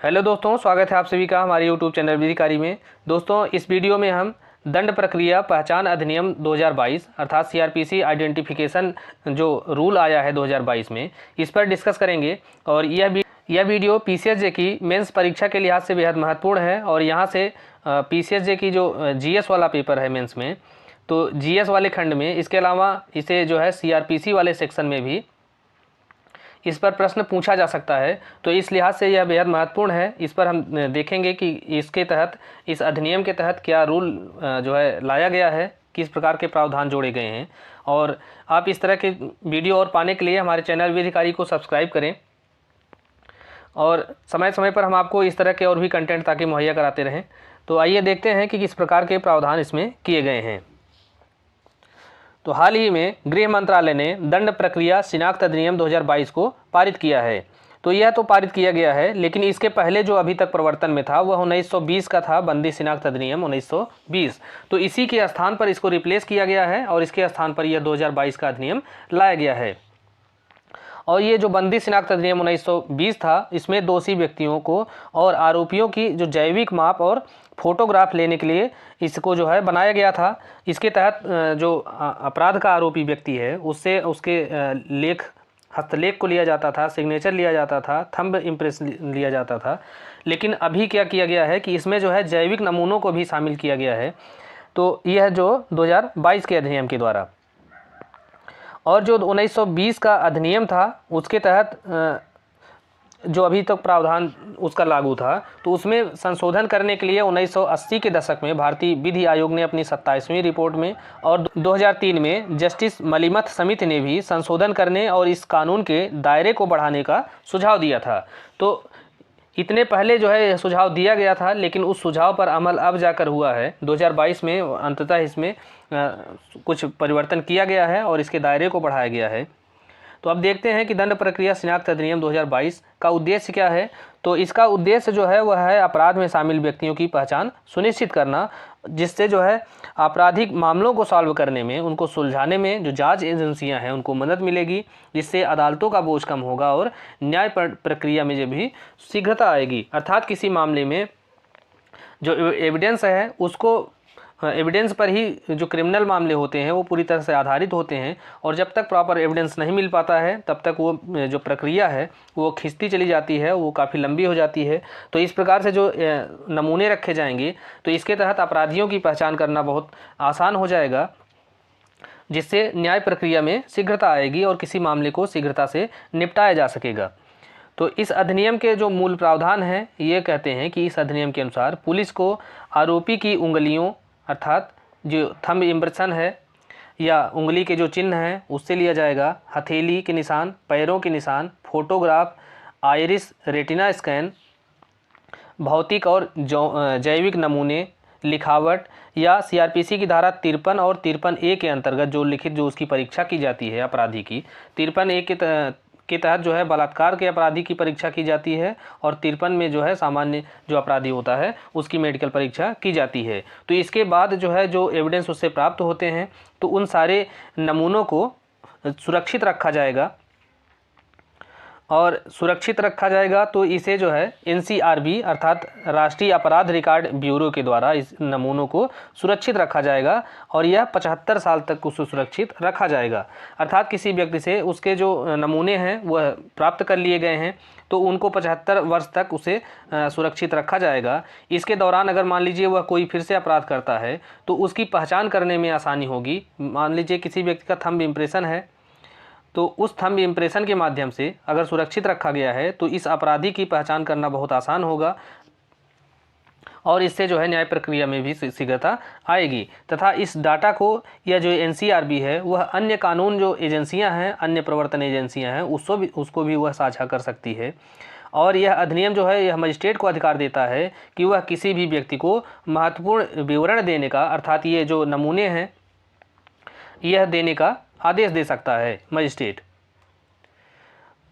Hello दोस्तों, स्वागत है आप सभी का हमारे यूट्यूब चैनल विधिकारी में। दोस्तों, इस वीडियो में हम दंड प्रक्रिया पहचान अधिनियम 2022 अर्थात सीआरपीसी आइडेंटिफिकेशन जो रूल आया है 2022 में, इस पर डिस्कस करेंगे। और यह वीडियो पीसीएसजे की मेंस परीक्षा के लिहाज से बेहद महत्वपूर्ण है। और यहाँ से पीसीएसजे की जो जीएस वाला पेपर है मेंस में, तो जीएस वाले खंड में, इसके अलावा इसे जो है सीआरपीसी वाले सेक्शन में भी इस पर प्रश्न पूछा जा सकता है। तो इस लिहाज से यह बेहद महत्वपूर्ण है। इस पर हम देखेंगे कि इसके तहत, इस अधिनियम के तहत क्या रूल जो है लाया गया है, किस प्रकार के प्रावधान जोड़े गए हैं। और आप इस तरह के वीडियो और पाने के लिए हमारे चैनल विधिकारी को सब्सक्राइब करें। और समय समय पर हम आपको इस तरह के और भी कंटेंट ताकि मुहैया कराते रहें। तो आइए देखते हैं कि किस प्रकार के प्रावधान इसमें किए गए हैं। तो हाल ही में गृह मंत्रालय ने दंड प्रक्रिया शिनाख्त अधिनियम 2022 को पारित किया है। तो यह तो पारित किया गया है, लेकिन इसके पहले जो अभी तक प्रवर्तन में था वह 1920 का था, बंदी शिनाख्त अधिनियम 1920। तो इसी के स्थान पर इसको रिप्लेस किया गया है और इसके स्थान पर यह 2022 का अधिनियम लाया गया है। और ये जो बंदी शिनाख्त अधिनियम 1920 था, इसमें दोषी व्यक्तियों को और आरोपियों की जो जैविक माप और फोटोग्राफ लेने के लिए इसको जो है बनाया गया था। इसके तहत जो अपराध का आरोपी व्यक्ति है उससे उसके हस्तलेख को लिया जाता था, सिग्नेचर लिया जाता था, थंब इम्प्रेस लिया जाता था। लेकिन अभी क्या किया गया है कि इसमें जो है जैविक नमूनों को भी शामिल किया गया है। तो यह जो 2022 के अधिनियम के द्वारा, और जो 1920 का अधिनियम था उसके तहत जो अभी तक प्रावधान उसका लागू था, तो उसमें संशोधन करने के लिए 1980 के दशक में भारतीय विधि आयोग ने अपनी 27वीं रिपोर्ट में, और 2003 में जस्टिस मलिमथ समिति ने भी संशोधन करने और इस कानून के दायरे को बढ़ाने का सुझाव दिया था। तो इतने पहले जो है सुझाव दिया गया था, लेकिन उस सुझाव पर अमल अब जाकर हुआ है 2022 में। अंततः इसमें कुछ परिवर्तन किया गया है और इसके दायरे को बढ़ाया गया है। तो अब देखते हैं कि दंड प्रक्रिया शिनाख्त अधिनियम 2022 का उद्देश्य क्या है। तो इसका उद्देश्य जो है वह है अपराध में शामिल व्यक्तियों की पहचान सुनिश्चित करना, जिससे जो है आपराधिक मामलों को सॉल्व करने में, उनको सुलझाने में जो जांच एजेंसियां हैं उनको मदद मिलेगी, जिससे अदालतों का बोझ कम होगा और न्याय प्रक्रिया में जो भी शीघ्रता आएगी। अर्थात किसी मामले में जो एविडेंस है उसको, एविडेंस पर ही जो क्रिमिनल मामले होते हैं वो पूरी तरह से आधारित होते हैं। और जब तक प्रॉपर एविडेंस नहीं मिल पाता है तब तक वो जो प्रक्रिया है वो खिंचती चली जाती है, वो काफ़ी लंबी हो जाती है। तो इस प्रकार से जो नमूने रखे जाएंगे, तो इसके तहत अपराधियों की पहचान करना बहुत आसान हो जाएगा, जिससे न्याय प्रक्रिया में शीघ्रता आएगी और किसी मामले को शीघ्रता से निपटाया जा सकेगा। तो इस अधिनियम के जो मूल प्रावधान हैं ये कहते हैं कि इस अधिनियम के अनुसार पुलिस को आरोपी की उंगलियों, अर्थात जो थंब इम्प्रेशन है या उंगली के जो चिन्ह हैं उससे लिया जाएगा, हथेली के निशान, पैरों के निशान, फोटोग्राफ, आइरिस रेटिना स्कैन, भौतिक और जैविक नमूने, लिखावट, या सीआरपीसी की धारा 53 और 53A के अंतर्गत जो लिखित जो उसकी परीक्षा की जाती है अपराधी की, 53A के तहत जो है बलात्कार के अपराधी की परीक्षा की जाती है, और 53 में जो है सामान्य जो अपराधी होता है उसकी मेडिकल परीक्षा की जाती है। तो इसके बाद जो है जो एविडेंस उससे प्राप्त होते हैं, तो उन सारे नमूनों को सुरक्षित रखा जाएगा। और सुरक्षित रखा जाएगा तो इसे जो है एनसीआरबी अर्थात राष्ट्रीय अपराध रिकॉर्ड ब्यूरो के द्वारा इस नमूनों को सुरक्षित रखा जाएगा, और यह 75 साल तक उसको सुरक्षित रखा जाएगा। अर्थात किसी व्यक्ति से उसके जो नमूने हैं वह प्राप्त कर लिए गए हैं तो उनको 75 वर्ष तक उसे सुरक्षित रखा जाएगा। इसके दौरान अगर मान लीजिए वह कोई फिर से अपराध करता है तो उसकी पहचान करने में आसानी होगी। मान लीजिए किसी व्यक्ति का थंब इम्प्रेशन है, तो उस थंब इम्प्रेशन के माध्यम से अगर सुरक्षित रखा गया है तो इस अपराधी की पहचान करना बहुत आसान होगा, और इससे जो है न्याय प्रक्रिया में भी शीघ्रता आएगी। तथा इस डाटा को, या जो एनसीआरबी है वह अन्य कानून जो एजेंसियां हैं, अन्य प्रवर्तन एजेंसियां हैं, उसको भी वह साझा कर सकती है। और यह अधिनियम जो है यह मजिस्ट्रेट को अधिकार देता है कि वह किसी भी व्यक्ति को महत्वपूर्ण विवरण देने का, अर्थात ये जो नमूने हैं यह देने का आदेश दे सकता है मजिस्ट्रेट।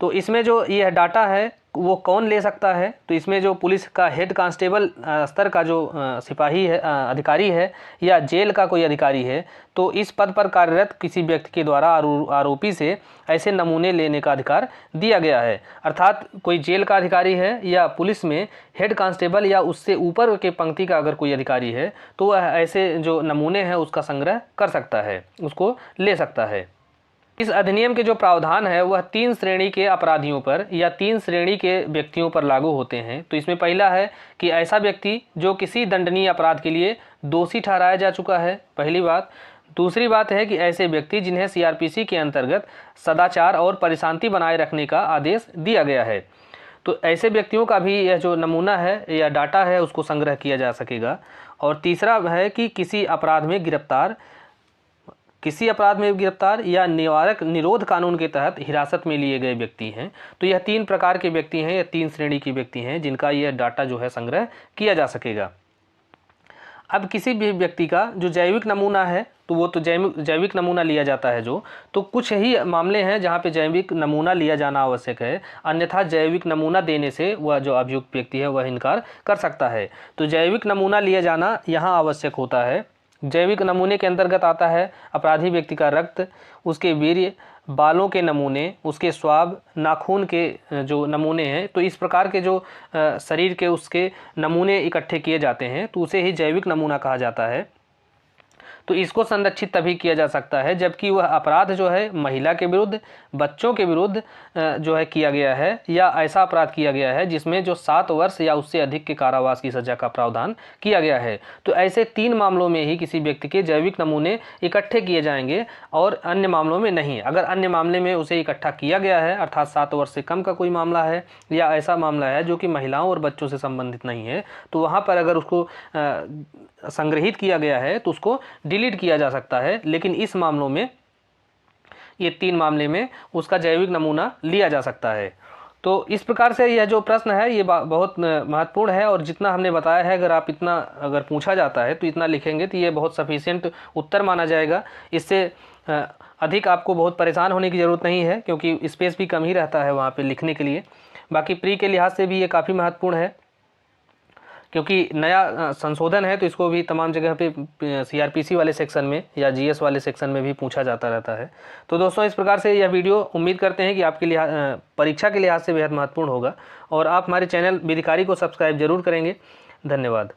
तो इसमें जो यह डाटा है वो कौन ले सकता है, तो इसमें जो पुलिस का हेड कांस्टेबल स्तर का जो सिपाही है, अधिकारी है, या जेल का कोई अधिकारी है, तो इस पद पर कार्यरत किसी व्यक्ति के द्वारा आरोपी से ऐसे नमूने लेने का अधिकार दिया गया है। अर्थात कोई जेल का अधिकारी है या पुलिस में हेड कांस्टेबल या उससे ऊपर के पंक्ति का अगर कोई अधिकारी है, तो वह ऐसे जो नमूने हैं उसका संग्रह कर सकता है, उसको ले सकता है। इस अधिनियम के जो प्रावधान है वह 3 श्रेणी के अपराधियों पर या 3 श्रेणी के व्यक्तियों पर लागू होते हैं। तो इसमें पहला है कि ऐसा व्यक्ति जो किसी दंडनीय अपराध के लिए दोषी ठहराया जा चुका है, पहली बात। दूसरी बात है कि ऐसे व्यक्ति जिन्हें सीआरपीसी के अंतर्गत सदाचार और परिशांति बनाए रखने का आदेश दिया गया है, तो ऐसे व्यक्तियों का भी यह जो नमूना है या डाटा है उसको संग्रह किया जा सकेगा। और तीसरा है कि किसी अपराध में गिरफ्तार या निवारक निरोध कानून के तहत हिरासत में लिए गए व्यक्ति हैं। तो यह 3 प्रकार के व्यक्ति हैं या 3 श्रेणी के व्यक्ति हैं जिनका यह डाटा जो है संग्रह किया जा सकेगा। अब किसी भी व्यक्ति का जो जैविक नमूना है, तो वो तो जैविक नमूना लिया जाता है तो कुछ ही मामले हैं जहाँ पे जैविक नमूना लिया जाना आवश्यक है, अन्यथा जैविक नमूना देने से वह जो अभियुक्त व्यक्ति है वह इनकार कर सकता है। तो जैविक नमूना लिया जाना यहाँ आवश्यक होता है। जैविक नमूने के अंतर्गत आता है अपराधी व्यक्ति का रक्त, उसके वीर्य, बालों के नमूने, उसके स्वाब, नाखून के जो नमूने हैं। तो इस प्रकार के जो शरीर के उसके नमूने इकट्ठे किए जाते हैं तो उसे ही जैविक नमूना कहा जाता है। तो इसको संरक्षित तभी किया जा सकता है जबकि वह अपराध जो है महिला के विरुद्ध, बच्चों के विरुद्ध जो है किया गया है, या ऐसा अपराध किया गया है जिसमें जो 7 वर्ष या उससे अधिक के कारावास की सजा का प्रावधान किया गया है। तो ऐसे 3 मामलों में ही किसी व्यक्ति के जैविक नमूने इकट्ठे किए जाएंगे और अन्य मामलों में नहीं। अगर अन्य मामले में उसे इकट्ठा किया गया है, अर्थात 7 वर्ष से कम का कोई मामला है या ऐसा मामला है जो कि महिलाओं और बच्चों से संबंधित नहीं है, तो वहाँ पर अगर उसको संग्रहित किया गया है तो उसको डिलीट किया जा सकता है। लेकिन इस मामलों में, ये 3 मामले में उसका जैविक नमूना लिया जा सकता है। तो इस प्रकार से यह जो प्रश्न है ये बहुत महत्वपूर्ण है, और जितना हमने बताया है अगर आप इतना अगर पूछा जाता है तो इतना लिखेंगे तो ये बहुत सफिशिएंट उत्तर माना जाएगा। इससे अधिक आपको बहुत परेशान होने की ज़रूरत नहीं है, क्योंकि स्पेस भी कम ही रहता है वहाँ पे लिखने के लिए। बाकी प्री के लिहाज से भी ये काफ़ी महत्वपूर्ण है, क्योंकि नया संशोधन है तो इसको भी तमाम जगह पे सीआरपीसी वाले सेक्शन में या जीएस वाले सेक्शन में भी पूछा जाता रहता है। तो दोस्तों इस प्रकार से यह वीडियो उम्मीद करते हैं कि आपके परीक्षा के लिहाज से बेहद महत्वपूर्ण होगा, और आप हमारे चैनल विधिकारी को सब्सक्राइब जरूर करेंगे। धन्यवाद।